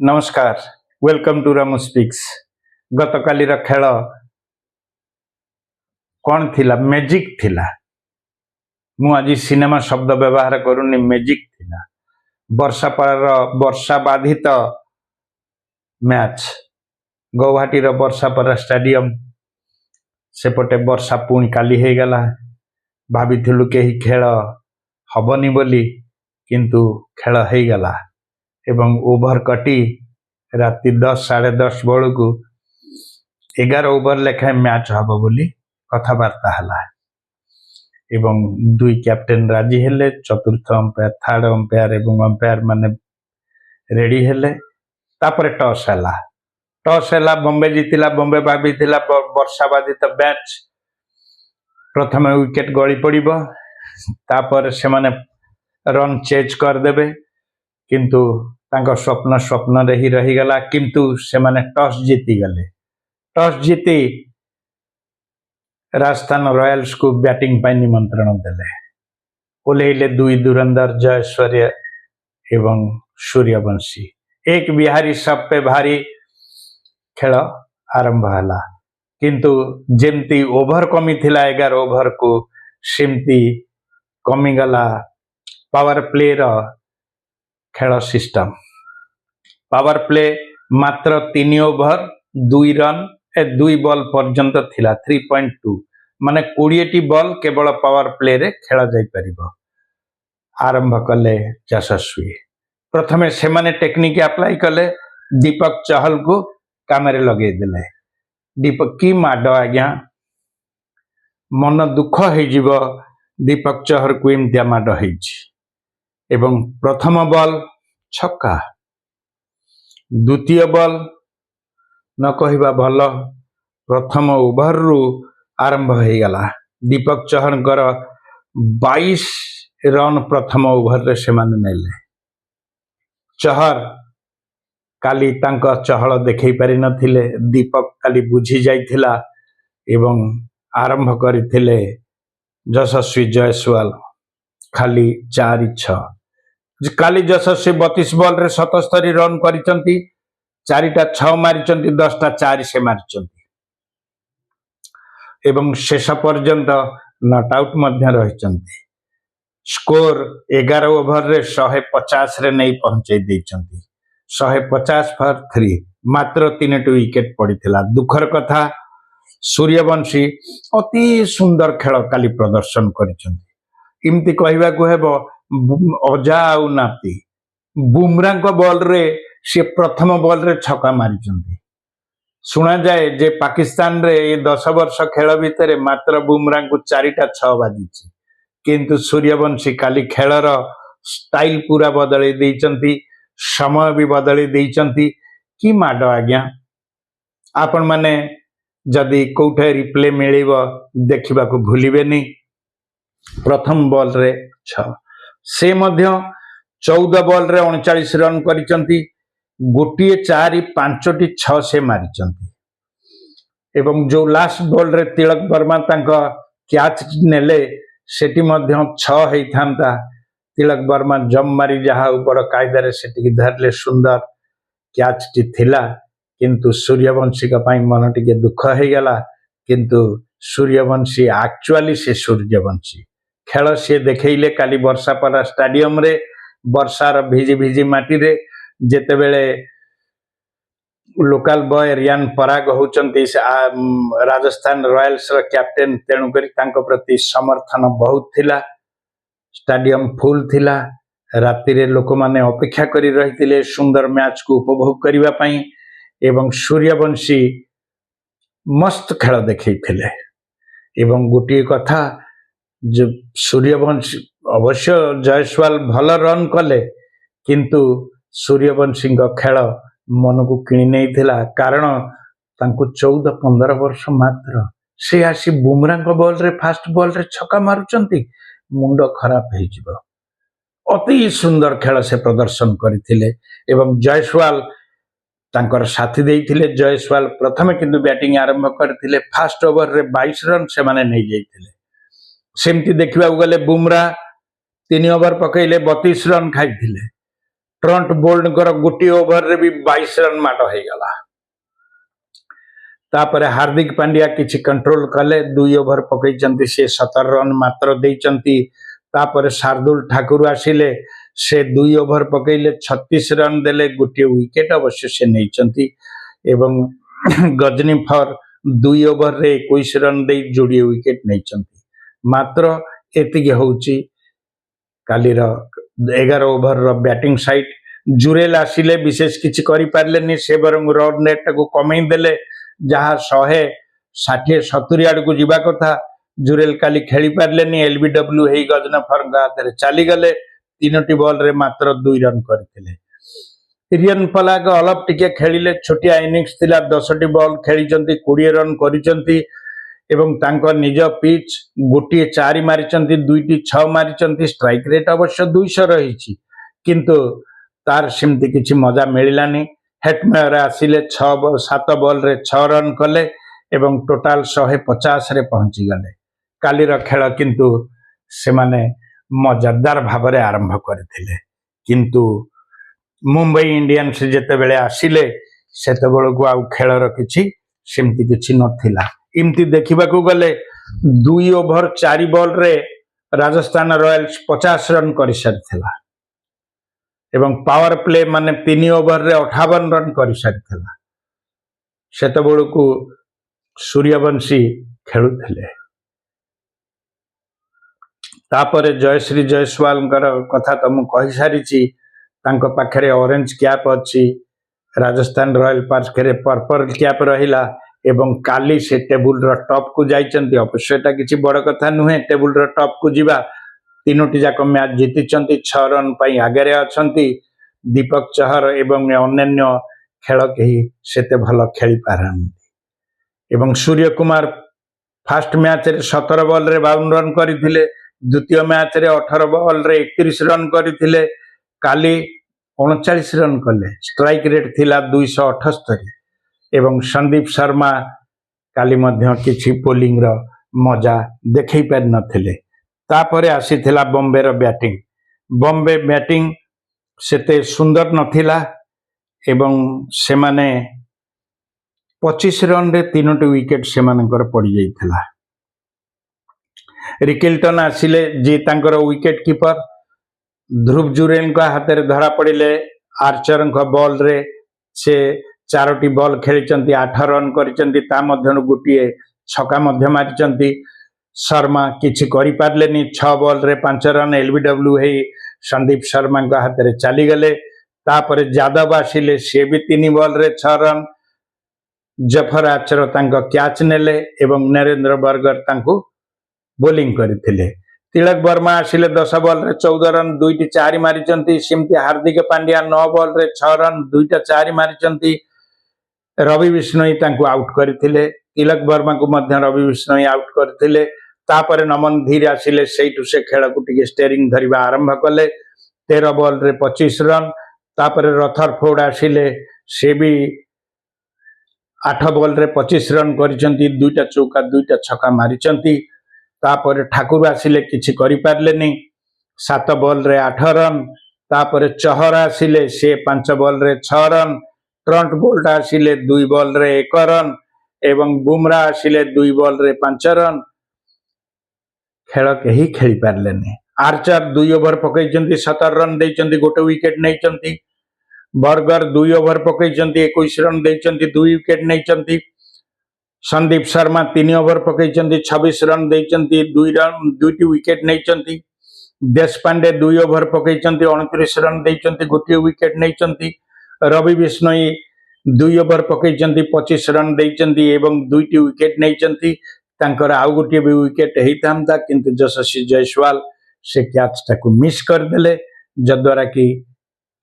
नमस्कार welcome to Ramu speaks. गतकालीर खेल कौन थिला? मैजिक थिला। मु आज सिनेमा शब्द व्यवहार करूनी, मैजिक थिला। वर्षा बाधित मैच गौहाटी वर्षापर स्टेडियम सेपटे वर्षा पुणी काली हो गला। भाविथिलु केही खेल हबनी बोली, किंतु खेल हो गला एवं ओभर कटी राति 10 साढ़े 10 बेलू 11 ओभर लेखाएं मैच हम बोली कथबार्ता हला एवं दुई कैप्टेन राजी हेले। चतुर्थ अंपायर, थर्ड अंपायर एवं अंपायर माने रेडी हेले। तापर टॉस हैला बॉम्बे जीतिला। बॉम्बे भाभी वर्षा बाधित मैच प्रथम विकेट गली पड़िबो, तापर से माने रन चेज करदेबे, किंतु तांको स्वप्न रे ही रहीगला। किंतु से माने टॉस जीति गले। टॉस जीति राजस्थान रॉयल्स को बैटिंग पर निमंत्रण देले। ओल्हेइले दुई धुरंधर जयसूर्य एवं सूर्यवंशी। एक बिहारी सब पे भारी खेल आरंभ हला, किंतु जेमती ओभर कमी थिला 11 ओभर को सेमती कमी गला पावर प्ले रो खेल सिस्टम। पावर प्ले मात्र 3 ओभर 2 रन 2 बॉल पर्यंत थिला। 3.2 माने 20 बॉल केवल पावर प्ले रे खेला जाई परिबो। आरंभ कले यशस्वी। प्रथमे से माने टेक्निक अप्लाई कले। दीपक चहल को काम रे लगे देले। दीपक की माड आज्ञा, मन दुख हो जीवो। दीपक चहल को एमतिया माड होइछि एवं प्रथम बॉल छक्का, द्वितीय बॉल न कहिबा भल। प्रथम ओभर रु आरंभ हो गला। दीपक चहल 22 रन प्रथम ओभर रे से माने नेले। चहर काली तांका चहल देखै पारि नथिले। दीपक काली बुझी जाइथिला एवं आरंभ करथिले यशस्वी जयसवाल खाली 4-6। काली यशस्वी 32 बॉल रे 77 रन करिसंती। 4टा 6 मारिसंती, 10टा 4 से मारिसंती एवं शेष पर्यंत नॉट आउट मध्य रहिसंती। स्कोर 11 ओभर रे 150 रे नहीं पहुंचे देइसंती। 150 फॉर 3, मात्र 3टी विकेट पड़िथिला। दुखर कथा, सूर्यवंशी अति सुंदर खेल काली प्रदर्शन करिसंती। इमती कहबा को हेबो अजा आउ नाती। बुमरा को बॉल रे से प्रथम बॉल रे छक्का मारिसंती। सुना जाए जे पाकिस्तान रे 10 वर्ष खेल भितर मात्र बुमरा को 4टा 6 बाजिछि, किंतु सूर्यवंशी काली खेलर स्टाइल पूरा बदली देइचंती, समय भी बदली देइचंती। कि माड आज्ञा, आपण माने जदि कोठे रिप्ले मिलिबो देखिबा को भूलिबेनी। प्रथम बॉल रे 6, से मध्य 14 बॉल रे 39 रन करिसंती। गोटिए 4 5टी 6 से मारिसंती एवं जो लास्ट बॉल रे तिलक वर्मा तांका कैच नेले सेटी मध्य 6 हेइथांता। तिलक वर्मा जम मारी जहा ऊपर कायदा रे सेटी धरले सुंदर कैच टी थिला, किंतु सूर्यवंशी का पाई मन टिके दुख हो गला। किंतु सूर्यवंशी एक्चुअली से सूर्यवंशी खेल से देखैले काली वर्षापारा स्टेडियम रे। वर्षार भिजी भिजी माटी रे जेते बेले local boy Riyan Parag होचंती Rajasthan Royals रो कैप्टेन, तेणु करी तांको प्रति समर्थन बहुत थिला। स्टेडियम फुल थिला। राति रे लोक माने अपेक्षा करी रहिथिले सुंदर मैच को उपभोग करिवा पई एवं सूर्यवंशी मस्त खेल देखैथिले। एवं गोटी कथा, जो सूर्यवंशी अवश्य जयसवाल भल रन कले, किंतु सूर्यवंशी खेल मन को किणी नहीं थिला। कारण तांको 14-15 वर्ष मात्र। से आसी बुमरा बॉल रे फास्ट बॉल रे छक्का मारुचंती, मुंड खराब हो जिवो। अति सुंदर खेल से प्रदर्शन करथिले एवं जयसवाल तांकर साथी देइथिले। जयसवाल प्रथमे किंतु बैटिंग आरंभ करथिले। फास्ट ओवर रे 22 रन से माने नहीं जाइथिले। सेमती देखिबा गले बुमरा 3 ओवर पकैले 32 रन खाइथिले। ट्रंट बोल्ट गोटे ओभर रे भी 22 रन माड हो गला। तापर हार्दिक पांड्या किछि कंट्रोल कले 2 ओभर पकईचंती से 17 रन मात्र देइचंती। तापर शार्दुल ठाकुर आसिले से 2 ओभर पकईले 36 रन देले गोटे विकेट अवश्य से नहींचंती एवं गजनी फर 2 ओभर रे 21 रन दे जोड़िए विकेट नहींचंती। मात्र एतिकी होउची कालीर 11 ओभर रो बैटिंग साइड जुरेल आसिले विशेष किछि करि पारलेनी से बरंग रन रेट को कमई देले जहाँ 160-70 आड़ को जीवा कथा। जुरेल काली खेली पारलेनी एलबीडब्ल्यू हेई गजनफर हाथ चली गले 3टी बॉल रे मात्र 2 रन करथिले। रियन पलाग अलप टिके खेलिले छोटिया इनिंग्स थिला 10टी बॉल खेलिचंती 20 रन करिचंती एवं तांको निज पिच गोटे 4 मारिचंती 2टी 6 मारिचंती। स्ट्राइक रेट अवश्य 200 रहिछि किंतु तार सिमती किछि मजा मिलिलानी। हेटमेयर आसिले 7 बॉल रे 6 रन कले एवं टोटाल 150 रे पहुंची गले। कालीर खेल किंतु से माने मजादार भाव में आरंभ करथिले किंतु मुंबई इंडियंस जेते बेले आसिले सेते बेलको आउ खेलर किछि सेमती किछि नथिला। इमती देखिबा को गले 2 ओभर 4 बॉल रे राजस्थान रॉयल्स 50 रन कर सारिथिला एवं पावर प्ले माने 3 ओभर रे 58 रन कर सारिथिला। सेते बेलको सूर्यवंशी खेलुथिले। तापरे जयश्री जयसवाल कथा तो मुझे कही सारी पाखे ऑरेंज कैप अच्छी राजस्थान रॉयल पाखे पर्पल कैप रहिला एवं काली से टेबुल टॉप को जाइचंती। अवश्य एटा किछि बड़ कथा नुहे टेबुल टॉप को जीवा। 3टी जाक मैच जीति 6 रन पाई आगे अछंती। दीपक चहर एवं अन्य खेल कहीं सेते भल खेली पारंती एवं सूर्य कुमार फास्ट मैच रे 17 बॉल रे 52 रन करथिले। द्वितीय मैच रे 18 बॉल रे 31 रन करथिले। काली 39 रन कले। स्ट्राइक रेट थिला 278 एवं संदीप शर्मा काली मध्य किछि बोलिंग रो मजा देखै पार नथिले। तापरे आसीथिला बॉम्बे रो बैटिंग। बॉम्बे बैटिंग सेते सुंदर नथिला एवं से माने 25 रन रे 3टी विकेट से मानकर पड़ी जाइथिला। रिकिल्टन आसिले जी तांकर विकेट कीपर ध्रुव जुरेल हाथ में धरा पड़े। आर्चर बॉल रे से 4टी बॉल खेली 8 रन करिसेंती। ता मध्यनु गोटे छक्का मध्य मारिचंती। शर्मा किछि करि पारलेनी 6 बॉल रे 5 रन एलबीडब्ल्यू हे संदीप शर्मा हाथ में चली गले। तापरे यादव आसिले से भी 3 बॉल रे 6 रन। जफर आर्चर तांको कैच नेले एवं नरेंद्र बर्गर तांको बोलिंग करथिले। तिलक वर्मा आसिले 10 बॉल रे 14 रन 2टी 4 मारिचंती। सिमती हार्दिक पांड्या 9 बॉल रे 6 रन 2टा 4 मारिचंती। रवि बिश्नोई तांको आउट करथिले। तिलक वर्मा को मध्य रवि बिश्नोई आउट करथिले। तापरे नमन धीर आसिले सेइटु से खेल को टिके स्टेरिंग धरिबा आरंभ कले। 13 बॉल रे 25 रन। तापरे रथरफोर्ड आसिले से भी 8 बॉल रे 25 रन करिसंती। 2टा चौका 2टा छक्का मारिचंती। तापरे ठाकुर आसिले किछि करि पारलेनी 7 बॉल रे 8 रन। तापरे चहर आसिले से 5 बॉल रे 6 रन। ट्रंट बोल्ट आसिले 2 बॉल रे 1 रन एवं बुमरा आसिले 2 बॉल रे 5 रन। खेल कहीं खेली पारलेनी। आर्चर 2 ओभर पकईचंती 17 रन देइचंती गोटे विकेट नहींचंती। बर्गर 2 ओभर पकईचंती 21 रन देइचंती 2 विकेट नहींचंती। संदीप शर्मा 3 ओभर पकईचंती 26 रन देइचंती 2टी विकेट नहींचंती। देशपांडे 2 ओभर पकईचंती 29 रन देइचंती गोटे विकेट नहींचंती। रवि बिश्नोई 2 ओभर पकईचंती 25 रन देइचंती एवं 2टी विकेट नहींचंती। तांकर आउ गोटे भी विकेट हेइतांता किंतु यशस्वी जयसवाल से कैच टाको मिस कर देले जद्वारा कि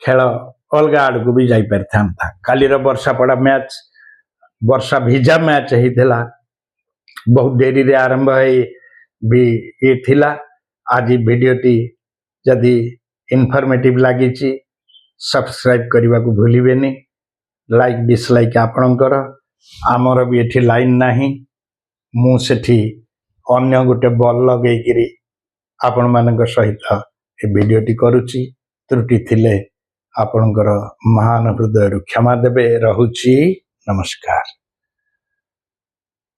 खेल अलगा आड़ को भी जाई परथांता। कालीर वर्षा पड़ा मैच वर्षा भिजा मैच हेइथिला। बहुत देरी रे आरंभ है भी ये थिला। आज वीडियोटी जदि इनफॉर्मेटिव लागिची सब्सक्राइब करने को भूलिबेनी। लाइक डिसलाइक आपणकर। आमर भी एठी लाइन नाही। मु सेठी अन्य गोटे बल लगेकिरी आपण मानक सहित ए वीडियोटी करूची। त्रुटि थिले ଆପଣଙ୍କର ମହାନ ହୃଦୟରୁ କ୍ଷମା ଦେବେ। ରହୁଛି, ନମସ୍କାର।